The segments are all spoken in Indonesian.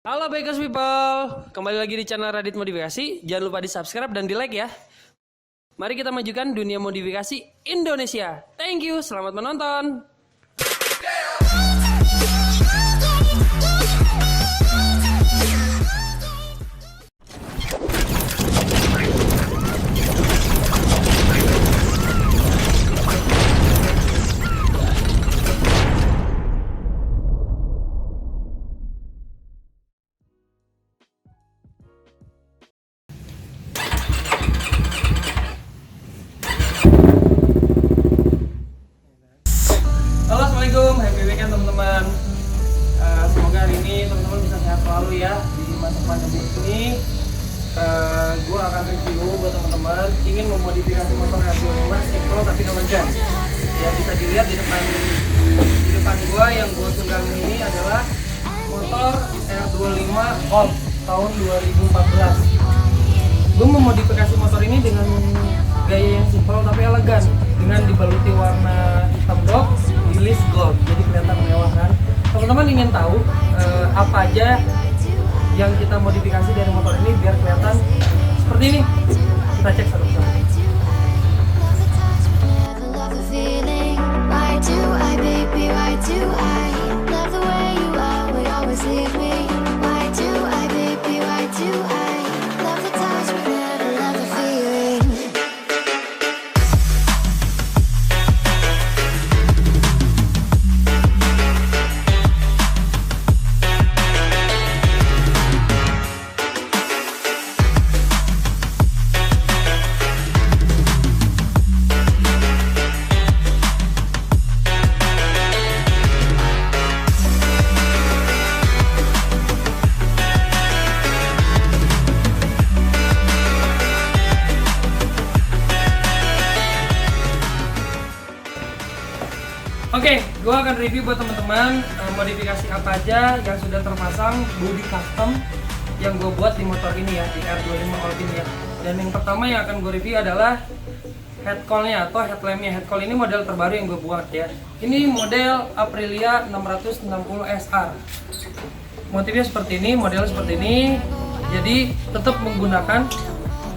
Halo Bakers People, kembali lagi di channel Radhitmodifikasi. Jangan lupa di subscribe dan di like ya. Mari kita majukan dunia modifikasi Indonesia. Thank you, selamat menonton. Happy weekend teman-teman. Semoga hari ini teman-teman bisa sehat selalu ya di masa pandemi ini. Gue akan review buat teman-teman ingin memodifikasi motor R25 simple tapi elegan. Ya bisa dilihat di depan gue yang gue tunggangi ini adalah motor R25 Old tahun 2014. Gue memodifikasi motor ini dengan gaya yang simple tapi elegan dengan dibaluti warna hitam dog, list gold, jadi kelihatan mewah kan. Teman-teman ingin tahu apa aja yang kita modifikasi dari motor ini biar kelihatan seperti ini? Kita cek satu-satu. Oke, gue akan review buat teman-teman modifikasi apa aja yang sudah terpasang body custom yang gue buat di motor ini ya, di R25 Old ini ya. Dan yang pertama yang akan gue review adalah head coil-nya atau headlampnya. Head coil ini model terbaru yang gue buat ya. Ini model Aprilia 660 SR. Motifnya seperti ini, model seperti ini. Jadi tetap menggunakan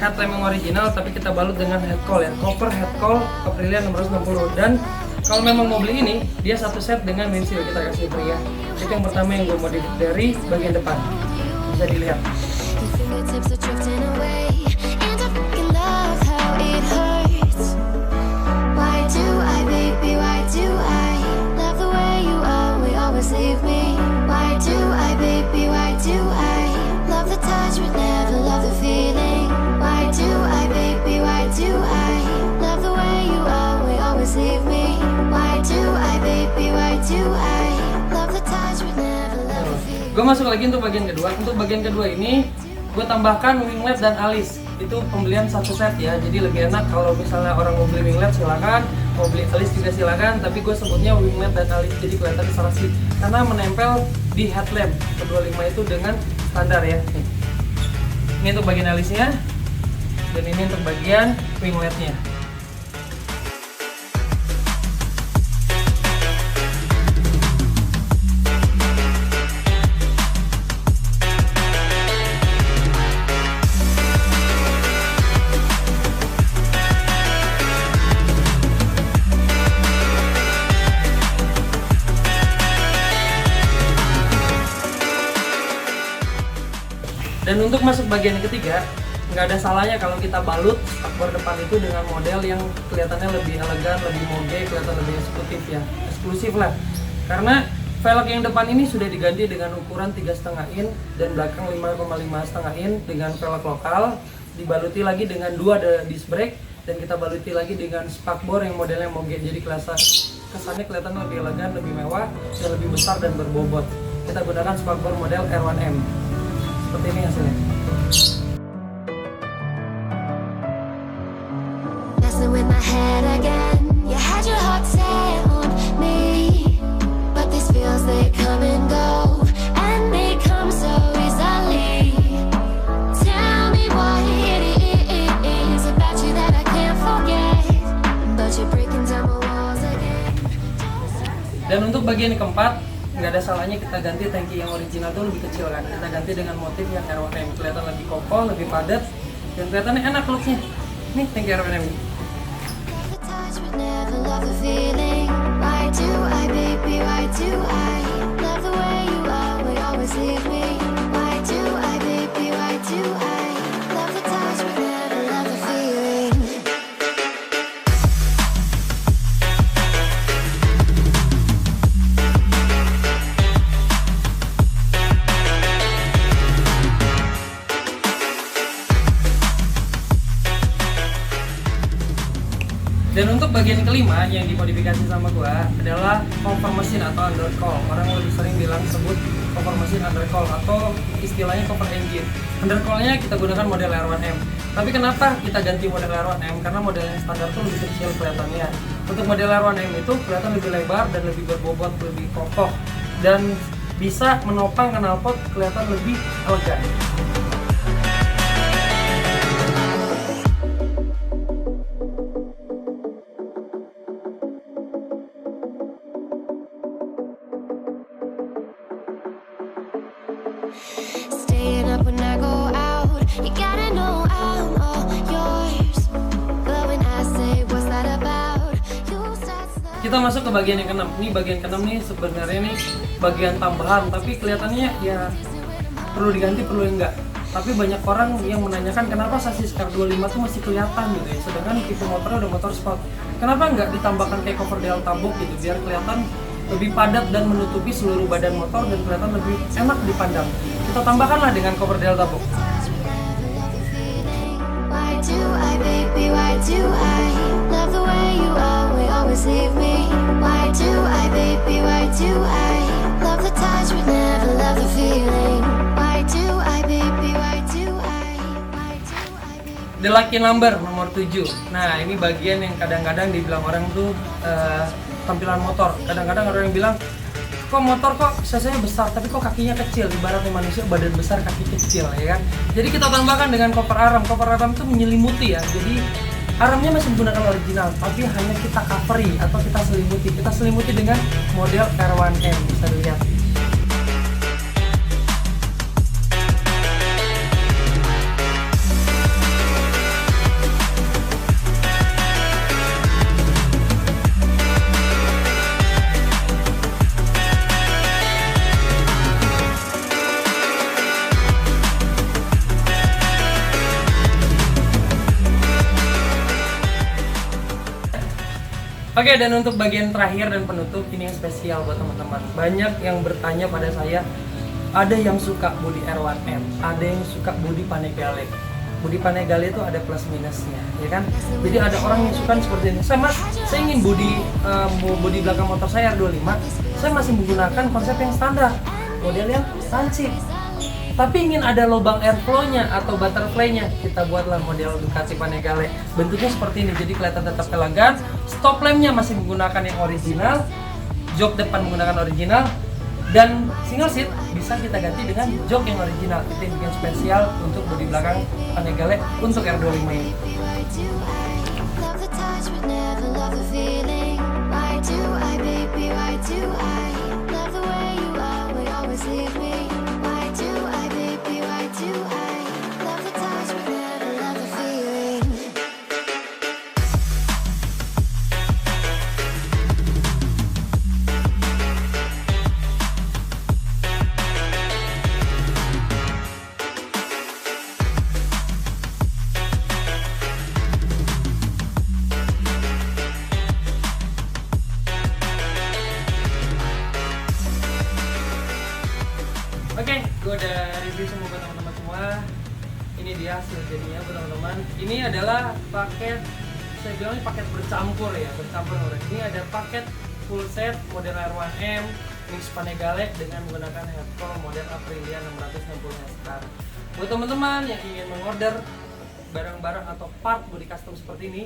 headlamp yang original, tapi kita balut dengan head coil ya, copper head coil Aprilia 660. Dan kalau memang mau beli ini, dia satu set dengan windshield kita kasih free ya. Itu yang pertama yang gue modif dari bagian depan. Bisa dilihat. Gue masuk lagi untuk bagian kedua. Untuk bagian kedua ini gue tambahkan winglet dan alis. Itu pembelian satu set ya. Jadi lebih enak kalau misalnya orang mau beli winglet silakan, mau beli alis juga silakan. Tapi gue sebutnya winglet dan alis jadi kelihatan serasi karena menempel di headlamp R25 itu dengan standar ya. Ini untuk bagian alisnya dan ini untuk bagian wingletnya. Dan untuk masuk bagian yang ketiga, nggak ada salahnya kalau kita balut spakbor depan itu dengan model yang kelihatannya lebih elegan, lebih moge, kelihatan lebih eksekutif ya, eksklusif lah. Karena velg yang depan ini sudah diganti dengan ukuran 3,5 in dan belakang 5,5 in dengan velg lokal, dibaluti lagi dengan 2 disc brake dan kita baluti lagi dengan spakbor yang modelnya moge, jadi kesannya kelihatan lebih elegan, lebih mewah, dan lebih besar dan berbobot. Kita gunakan spakbor model R1M. Seperti ini hasilnya. Dan untuk bagian keempat, nggak ada salahnya kita ganti tangki yang original tuh lebih kecil kan. Kita ganti dengan motif yang R1M, kelihatan lebih kokoh, lebih padat, dan kelihatannya enak looknya. Nih tangki R1M ini. Dan untuk bagian kelima yang dimodifikasi sama gua adalah cover mesin atau undercoil. Orang lebih sering bilang sebut cover mesin undercoil atau istilahnya cover engine. Undercoilnya kita gunakan model R1M. Tapi kenapa kita ganti model R1M? Karena model yang standar tuh lebih kecil kelihatannya. Untuk model R1M itu kelihatan lebih lebar dan lebih berbobot, lebih kokoh, dan bisa menopang knalpot kelihatan lebih elegan. Kita masuk ke bagian yang keenam. Ini bagian keenam nih sebenarnya nih bagian tambahan, tapi kelihatannya ya perlu diganti perlu enggak. Tapi banyak orang yang menanyakan kenapa sasis R25 tuh masih kelihatan gitu ya, sedangkan tipe motornya udah motor sport. Kenapa enggak ditambahkan kayak cover del tabok gitu biar kelihatan lebih padat dan menutupi seluruh badan motor dan kelihatan lebih enak dipandang. Kita tambahkanlah dengan cover del tabok. The lucky number nomor 7. Nah, ini bagian yang kadang-kadang dibilang orang tuh tampilan motor. Kadang-kadang orang yang bilang, kok motor kok cc-nya besar tapi kok kakinya kecil, ibaratnya manusia badan besar kaki kecil ya kan. Jadi kita tambahkan dengan cover arm. Cover arm itu menyelimuti ya. Jadi armnya masih menggunakan original tapi hanya kita coveri atau kita selimuti. Kita selimuti dengan model R1M, bisa dilihat. Oke, dan untuk bagian terakhir dan penutup ini yang spesial buat teman-teman. Banyak yang bertanya pada saya, ada yang suka bodi R1M, ada yang suka bodi Panigale. Bodi Panigale itu ada plus minusnya, ya kan? Jadi ada orang yang suka seperti ini. Saya ingin bodi belakang motor saya R25, saya masih menggunakan konsep yang standar, model yang lancip. Tapi ingin ada lubang airflow-nya atau butterfly-nya, kita buatlah model Ducati Panigale. Bentuknya seperti ini, jadi kelihatan tetap elegan. Stop lamp-nya masih menggunakan yang original, jok depan menggunakan original, dan single seat bisa kita ganti dengan jok yang original. Itu yang bikin spesial untuk bodi belakang Panigale untuk R25 ini. Oke, gue udah review semua buat teman-teman semua. Ini dia hasil jadinya buat teman-teman. Ini adalah paket, saya bilang ini paket bercampur ya, bercampur. Ini ada paket full set model R1M mix Panigale dengan menggunakan headcoil model Aprilia 660 hektar. Buat teman-teman yang ingin mengorder barang-barang atau part body custom seperti ini,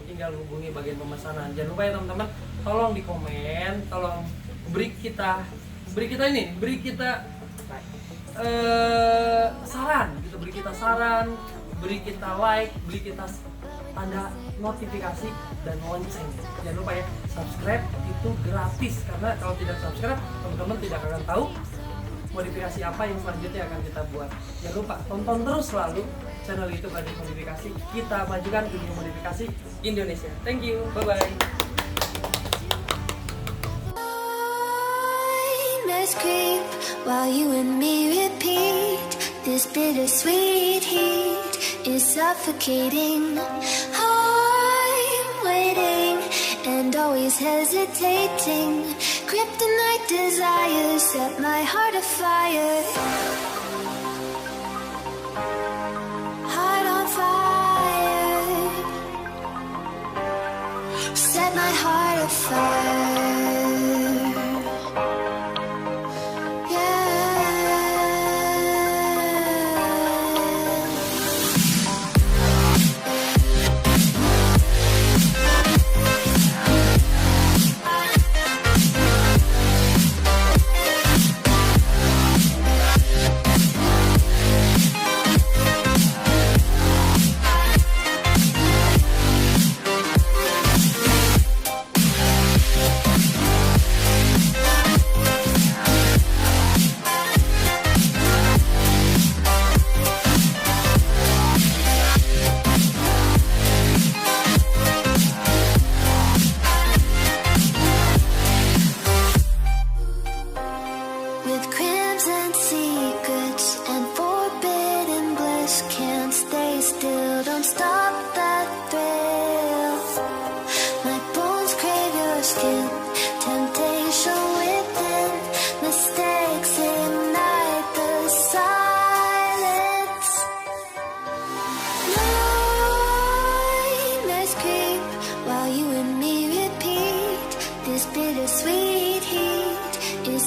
tinggal hubungi bagian pemesanan. Jangan lupa ya teman-teman, tolong di komen, tolong beri kita saran gitu, beri kita saran, beri kita like, beri kita tanda notifikasi dan lonceng. Jangan lupa ya, subscribe itu gratis, karena kalau tidak subscribe teman-teman tidak akan tahu modifikasi apa yang selanjutnya akan kita buat. Jangan lupa tonton terus selalu channel YouTube Radhitmodifikasi. Kita majukan dunia modifikasi Indonesia. Thank you, bye bye. Creep while you and me repeat. This bittersweet heat is suffocating. I'm waiting and always hesitating. Kryptonite desires set my heart afire. Heart on fire. Set my heart afire.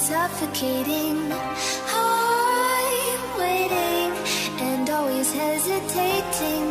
Suffocating. I'm waiting and always hesitating.